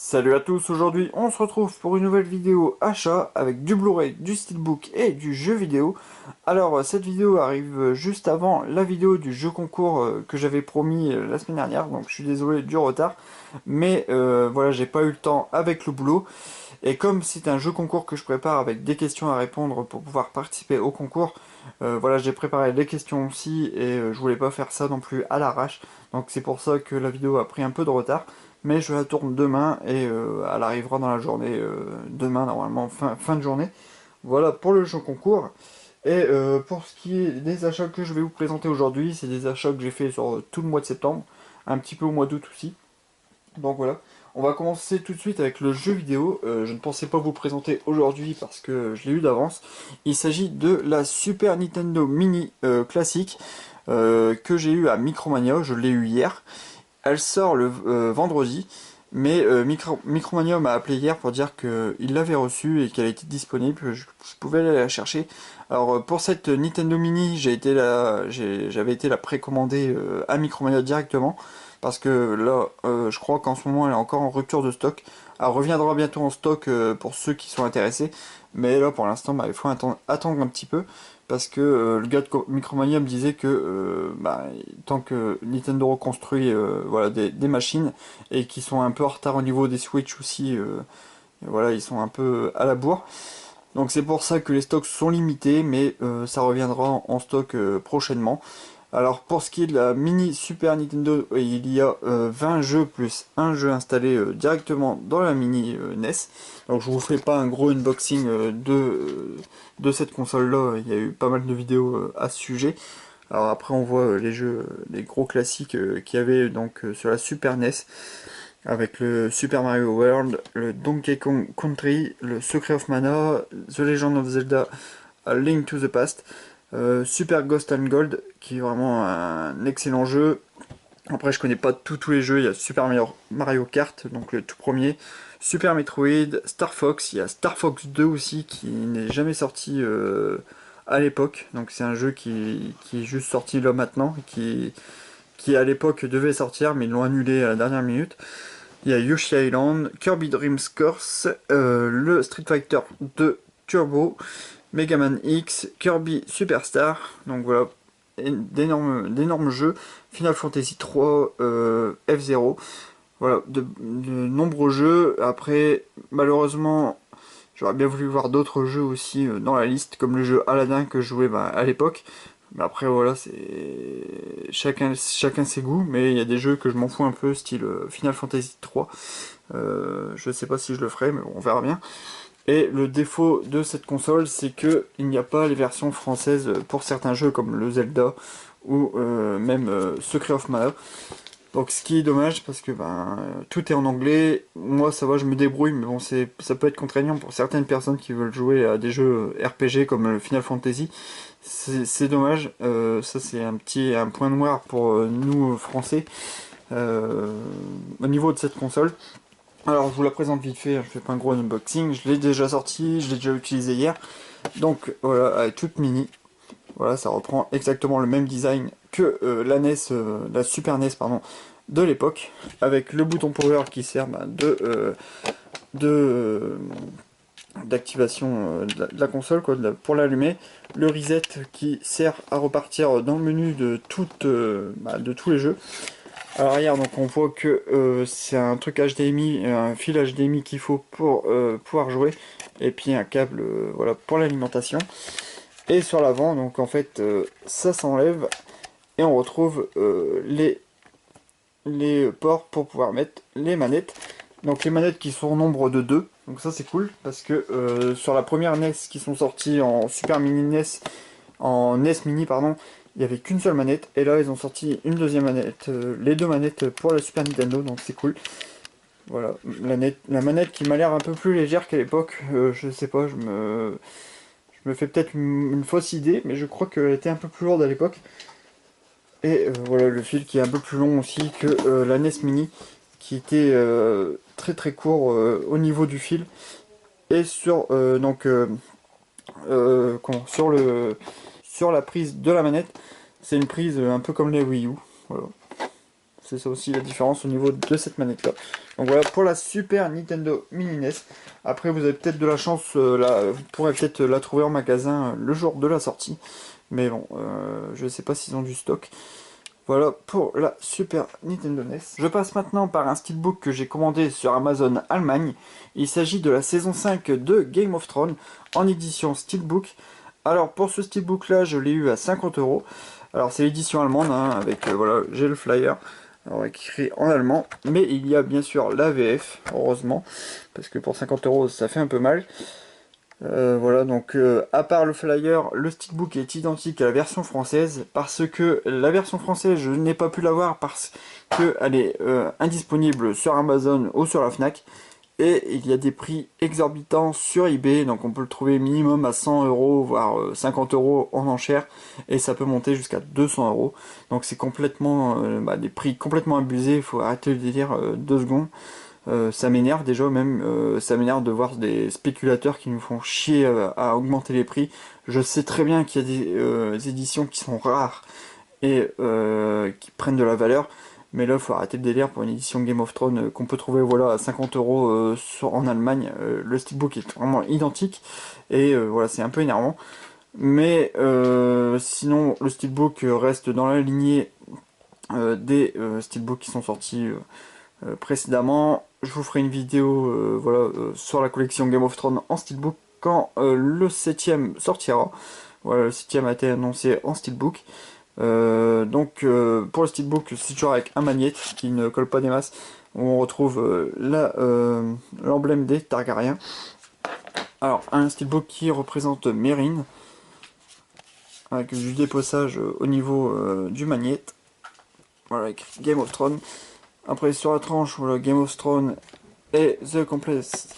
Salut à tous, aujourd'hui on se retrouve pour une nouvelle vidéo achat avec du Blu-ray, du Steelbook et du jeu vidéo. Alors cette vidéo arrive juste avant la vidéo du jeu concours que j'avais promis la semaine dernière, donc je suis désolé du retard. Mais voilà, j'ai pas eu le temps avec le boulot. Et comme c'est un jeu concours que je prépare avec des questions à répondre pour pouvoir participer au concours, voilà, j'ai préparé les questions aussi et je voulais pas faire ça non plus à l'arrache. Donc c'est pour ça que la vidéo a pris un peu de retard. Mais je la tourne demain et elle arrivera dans la journée, demain normalement, fin de journée. Voilà pour le jeu concours. Et pour ce qui est des achats que je vais vous présenter aujourd'hui, c'est des achats que j'ai fait sur tout le mois de septembre, un petit peu au mois d'août aussi. Donc voilà, on va commencer tout de suite avec le jeu vidéo. Je ne pensais pas vous présenter aujourd'hui parce que je l'ai eu d'avance. Il s'agit de la Super Nintendo Mini classique que j'ai eu à Micromania, je l'ai eu hier. Elle sort le vendredi, mais Micromania m'a appelé hier pour dire qu'il l'avait reçue et qu'elle était disponible, je pouvais aller la chercher. Alors pour cette Nintendo Mini, j'avais été la précommander à Micromania directement, parce que là, je crois qu'en ce moment elle est encore en rupture de stock. Elle reviendra bientôt en stock pour ceux qui sont intéressés, mais là pour l'instant il faut attendre un petit peu parce que le gars de Micromania me disait que tant que Nintendo reconstruit voilà, des machines et qui sont un peu en retard au niveau des Switch aussi, voilà, ils sont un peu à la bourre. Donc c'est pour ça que les stocks sont limités, mais ça reviendra en stock prochainement. Alors pour ce qui est de la mini Super Nintendo, il y a 20 jeux plus un jeu installé directement dans la mini NES. Donc je vous ferai pas un gros unboxing de cette console là, il y a eu pas mal de vidéos à ce sujet. Alors après on voit les jeux, les gros classiques qu'il y avait donc sur la Super NES, avec le Super Mario World, le Donkey Kong Country, le Secret of Mana, The Legend of Zelda, A Link to the Past, Super Ghost and Gold, qui est vraiment un excellent jeu. Après, je connais pas tous les jeux. Il y a Super Mario Kart, donc le tout premier, Super Metroid, Star Fox. Il y a Star Fox 2 aussi, qui n'est jamais sorti à l'époque. Donc c'est un jeu qui est juste sorti là maintenant, qui à l'époque devait sortir, mais ils l'ont annulé à la dernière minute. Il y a Yoshi Island, Kirby Dream Course, le Street Fighter 2 Turbo, Mega Man X, Kirby Superstar, donc voilà, d'énormes jeux, Final Fantasy 3, F0, voilà, de nombreux jeux. Après, malheureusement, j'aurais bien voulu voir d'autres jeux aussi dans la liste, comme le jeu Aladdin que je jouais à l'époque. Mais après, voilà, c'est chacun ses goûts, mais il y a des jeux que je m'en fous un peu, style Final Fantasy 3. Je sais pas si je le ferai, mais bon, on verra bien. Et le défaut de cette console, c'est que il n'y a pas les versions françaises pour certains jeux comme le Zelda ou même Secret of Mana. Donc ce qui est dommage parce que tout est en anglais. Moi ça va, je me débrouille, mais bon ça peut être contraignant pour certaines personnes qui veulent jouer à des jeux RPG comme le Final Fantasy. C'est dommage. Ça c'est un point noir pour nous Français au niveau de cette console. Alors je vous la présente vite fait, je fais pas un gros unboxing, je l'ai déjà sorti, je l'ai déjà utilisé hier. Donc voilà, elle est toute mini. Voilà, ça reprend exactement le même design que la NES, la Super NES pardon, de l'époque, avec le bouton power qui sert d'activation de la console quoi, pour l'allumer, le reset qui sert à repartir dans le menu de tous les jeux. À l'arrière, donc on voit que c'est un truc HDMI, un fil HDMI qu'il faut pour pouvoir jouer, et puis un câble voilà, pour l'alimentation. Et sur l'avant, donc en fait, ça s'enlève, et on retrouve les ports pour pouvoir mettre les manettes. Donc les manettes qui sont au nombre de 2, donc ça c'est cool, parce que sur la première NES qui sont sorties en Super Mini NES, en NES Mini pardon, il n'y avait qu'une seule manette, et là ils ont sorti une deuxième manette, les deux manettes pour la Super Nintendo, donc c'est cool. Voilà, la manette qui m'a l'air un peu plus légère qu'à l'époque, je sais pas, je me fais peut-être une fausse idée, mais je crois qu'elle était un peu plus lourde à l'époque. Et voilà, le fil qui est un peu plus long aussi que la NES Mini, qui était très très court au niveau du fil. Et sur sur la prise de la manette, c'est une prise un peu comme les Wii U. Voilà. c'est ça aussi la différence au niveau de cette manette là. Donc voilà pour la Super Nintendo Mini NES. Après vous avez peut-être de la chance, vous pourrez peut-être la trouver en magasin le jour de la sortie. Mais bon, je sais pas s'ils ont du stock. Voilà pour la Super Nintendo NES. Je passe maintenant par un steelbook que j'ai commandé sur Amazon Allemagne. Il s'agit de la saison 5 de Game of Thrones en édition steelbook. Alors pour ce steelbook là, je l'ai eu à 50 euros. Alors c'est l'édition allemande, hein, avec voilà, j'ai le flyer. Alors écrit en allemand, mais il y a bien sûr la VF, heureusement, parce que pour 50 euros ça fait un peu mal. Voilà, donc à part le flyer, le steelbook est identique à la version française, parce que la version française, je n'ai pas pu l'avoir parce qu'elle est indisponible sur Amazon ou sur la Fnac, et il y a des prix exorbitants sur eBay, donc on peut le trouver minimum à 100 euros, voire 50 euros en enchère, et ça peut monter jusqu'à 200 euros. Donc c'est complètement des prix complètement abusés, il faut arrêter le délire 2 secondes. Ça m'énerve déjà même, ça m'énerve de voir des spéculateurs qui nous font chier à augmenter les prix. Je sais très bien qu'il y a des éditions qui sont rares et qui prennent de la valeur, mais là il faut arrêter le délire pour une édition Game of Thrones qu'on peut trouver voilà, à 50 euros en Allemagne. Le steelbook est vraiment identique et voilà, c'est un peu énervant. Mais sinon le steelbook reste dans la lignée des steelbooks qui sont sortis précédemment. Je vous ferai une vidéo voilà, sur la collection Game of Thrones en steelbook quand le 7ème sortira. Voilà, le 7ème a été annoncé en steelbook. Donc pour le steelbook, c'est toujours avec un magnète qui ne colle pas des masses, où on retrouve l'emblème des Targaryens. Alors un steelbook qui représente Mérine, avec du dépossage au niveau du magnète. Voilà, avec Game of Thrones. Après sur la tranche, voilà, Game of Thrones et The Complete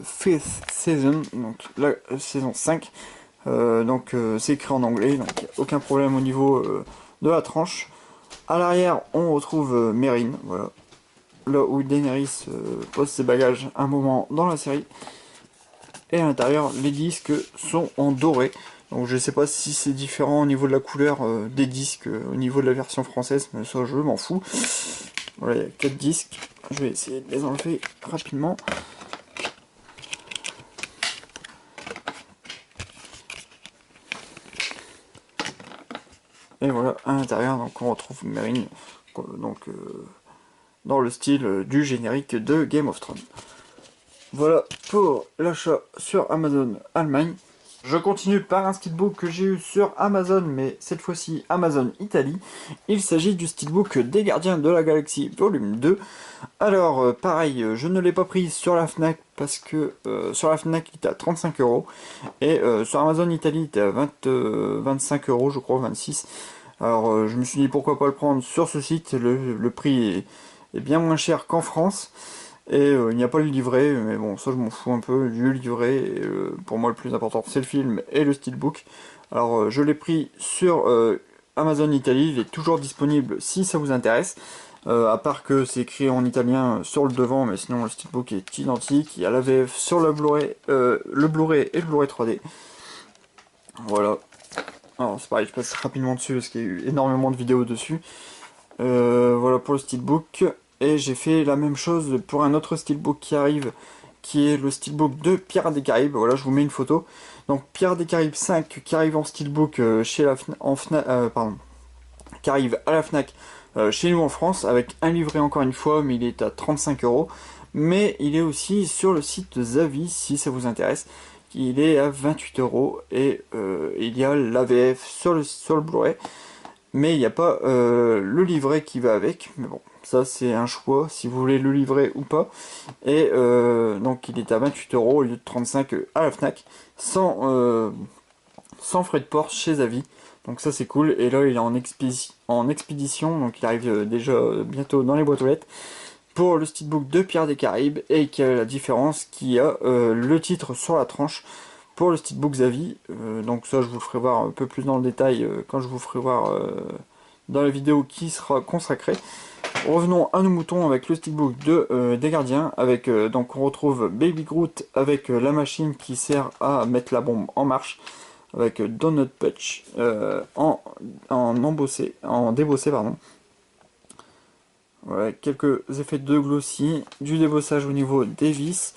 Fifth Season, donc la saison 5. Donc c'est écrit en anglais, donc aucun problème au niveau de la tranche. À l'arrière, on retrouve Mérine, voilà, là où Daenerys pose ses bagages un moment dans la série. Et à l'intérieur, les disques sont en doré. Donc je sais pas si c'est différent au niveau de la couleur des disques au niveau de la version française, mais ça je m'en fous. Voilà, il y a 4 disques. Je vais essayer de les enlever rapidement. Et voilà, à l'intérieur, donc on retrouve Mérine, donc dans le style du générique de Game of Thrones. Voilà pour l'achat sur Amazon Allemagne. Je continue par un steelbook que j'ai eu sur Amazon, mais cette fois-ci Amazon Italie. Il s'agit du steelbook des Gardiens de la Galaxie volume 2. Alors pareil, je ne l'ai pas pris sur la Fnac parce que sur la Fnac il était à 35 euros et sur Amazon Italie il était à 25 euros, je crois, 26. Alors je me suis dit pourquoi pas le prendre sur ce site, le prix est bien moins cher qu'en France. Et il n'y a pas le livret, mais bon, ça je m'en fous un peu du livret. Et, pour moi, le plus important, c'est le film et le steelbook. Alors, je l'ai pris sur Amazon Italie, il est toujours disponible si ça vous intéresse. À part que c'est écrit en italien sur le devant, mais sinon le steelbook est identique. Il y a la VF sur le Blu-ray et le Blu-ray 3D. Voilà. Alors, c'est pareil, je passe rapidement dessus parce qu'il y a eu énormément de vidéos dessus. Voilà pour le steelbook. Et j'ai fait la même chose pour un autre steelbook qui arrive, qui est le steelbook de Pirates des Caraïbes. Voilà, je vous mets une photo. Donc Pirates des Caraïbes 5 qui arrive en steelbook chez la qui arrive à la Fnac chez nous en France, avec un livret encore une fois, mais il est à 35 euros. Mais il est aussi sur le site Zavi, si ça vous intéresse. Il est à 28 euros et il y a l'AVF sur le Blu-ray. Mais il n'y a pas le livret qui va avec. Mais bon, ça c'est un choix si vous voulez le livret ou pas. Et donc il est à 28 euros au lieu de 35 à la Fnac. Sans frais de port chez Zavi. Donc ça c'est cool. Et là il est en expédition. Donc il arrive déjà bientôt dans les boîtes aux lettres. Pour le steelbook de Pirates des Caraïbes. Et qui a la différence qui a le titre sur la tranche. Pour le steelbook Zavi, donc ça je vous le ferai voir un peu plus dans le détail quand je vous ferai voir dans la vidéo qui sera consacrée. Revenons à nos moutons avec le steelbook des Gardiens, avec donc on retrouve Baby Groot avec la machine qui sert à mettre la bombe en marche, avec Donut Punch en débossé pardon. Voilà, quelques effets de glossy, du débossage au niveau des vis,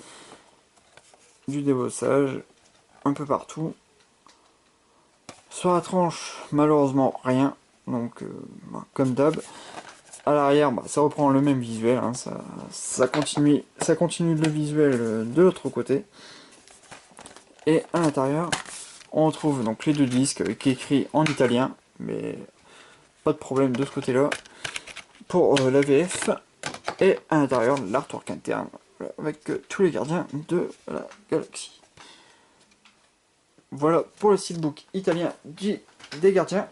du débossage un peu partout. Sur la tranche, malheureusement rien, donc bah, comme d'hab. À l'arrière, bah, ça reprend le même visuel, hein, ça continue le visuel de l'autre côté. Et à l'intérieur, on retrouve donc les deux disques avec écrit en italien, mais pas de problème de ce côté-là. Pour la VF, et à l'intérieur, l'artwork interne, avec tous les gardiens de la galaxie. Voilà pour le steelbook italien des gardiens.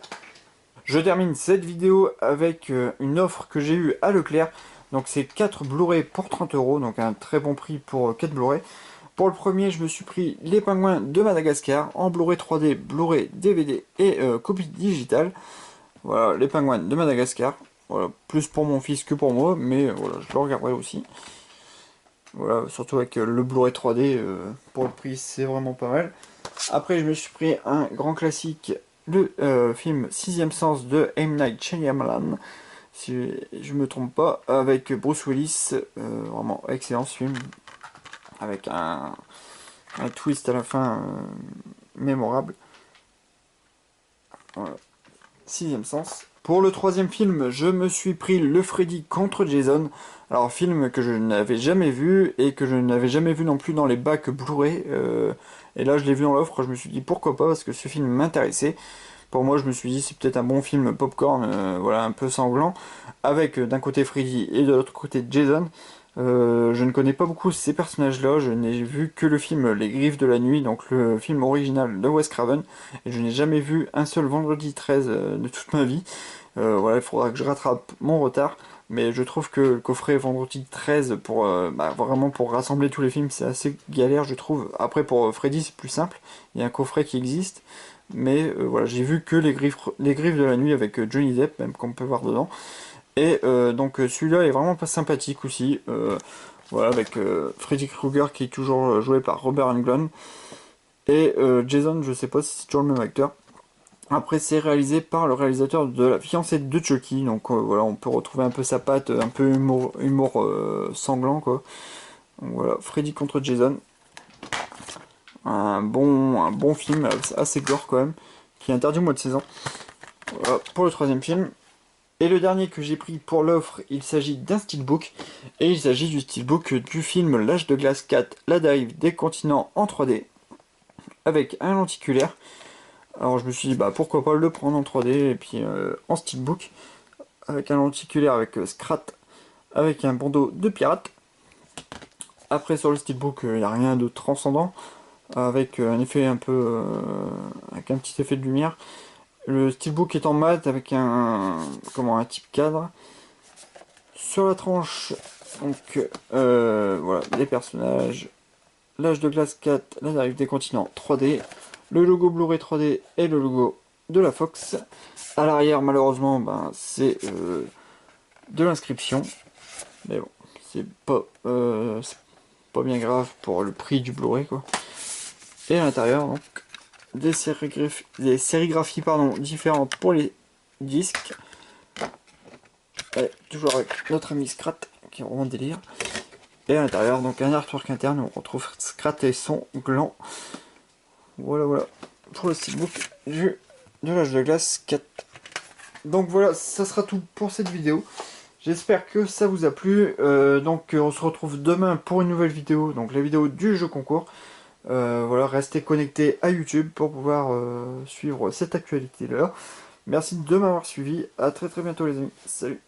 Je termine cette vidéo avec une offre que j'ai eue à Leclerc. Donc c'est 4 Blu-ray pour 30 €, donc un très bon prix pour 4 Blu-ray. Pour le premier, je me suis pris les pingouins de Madagascar en Blu-ray 3D, Blu-ray DVD et copie digitale. Voilà, les pingouins de Madagascar. Voilà, plus pour mon fils que pour moi, mais voilà, je le regarderai aussi. Voilà, surtout avec le Blu-ray 3D, pour le prix, c'est vraiment pas mal. Après, je me suis pris un grand classique, le film Sixième Sens de M. Night Shyamalan, si je me trompe pas, avec Bruce Willis, vraiment excellent ce film, avec un twist à la fin mémorable. Voilà. Sixième Sens. Pour le troisième film, je me suis pris le Freddy contre Jason. Alors, film que je n'avais jamais vu et que je n'avais jamais vu non plus dans les bacs Blu-ray. Et là, je l'ai vu dans l'offre, je me suis dit pourquoi pas, parce que ce film m'intéressait. Pour moi, je me suis dit c'est peut-être un bon film popcorn, voilà, un peu sanglant, avec d'un côté Freddy et de l'autre côté Jason. Je ne connais pas beaucoup ces personnages-là, je n'ai vu que le film Les Griffes de la Nuit, donc le film original de Wes Craven, et je n'ai jamais vu un seul Vendredi 13 de toute ma vie. Voilà, il faudra que je rattrape mon retard, mais je trouve que le coffret Vendredi 13, pour, bah, vraiment pour rassembler tous les films, c'est assez galère, je trouve. Après, pour Freddy, c'est plus simple, il y a un coffret qui existe, mais voilà, j'ai vu que les griffes de la Nuit avec Johnny Depp, même qu'on peut voir dedans. Et donc celui-là est vraiment pas sympathique aussi. Voilà, avec Freddy Krueger qui est toujours joué par Robert Englund. Et Jason, je sais pas si c'est toujours le même acteur. Après, c'est réalisé par le réalisateur de La fiancée de Chucky. Donc voilà, on peut retrouver un peu sa patte, un peu humour sanglant quoi. Donc voilà, Freddy contre Jason. Un bon film, assez gore quand même, qui est interdit au moins de 16 ans. Voilà, pour le troisième film. Et le dernier que j'ai pris pour l'offre, il s'agit d'un steelbook. Et il s'agit du steelbook du film L'Âge de glace 4, la dérive des continents en 3D. Avec un lenticulaire. Alors je me suis dit, bah pourquoi pas le prendre en 3D et puis en steelbook. Avec un lenticulaire avec Scrat, avec un bandeau de pirate. Après sur le steelbook, il n'y a rien de transcendant. Avec un effet un peu... avec un petit effet de lumière. Le steelbook est en mat avec un type cadre. Sur la tranche, donc voilà, les personnages, l'âge de glace 4, la dérive des continents 3D, le logo Blu-ray 3D et le logo de la Fox. À l'arrière, malheureusement, ben, c'est de l'inscription, mais bon, c'est pas bien grave pour le prix du Blu-ray quoi. Et à l'intérieur, donc, des sérigraphies différentes pour les disques. Et toujours avec notre ami Scrat, qui est vraiment délire. Et à l'intérieur, donc un artwork interne où on retrouve Scrat et son gland. Voilà pour le steelbook de l'âge de glace 4. Donc voilà, ça sera tout pour cette vidéo. J'espère que ça vous a plu. Donc on se retrouve demain pour une nouvelle vidéo, donc la vidéo du jeu concours. Voilà, restez connectés à YouTube pour pouvoir suivre cette actualité là. Merci de m'avoir suivi. À très bientôt les amis. Salut.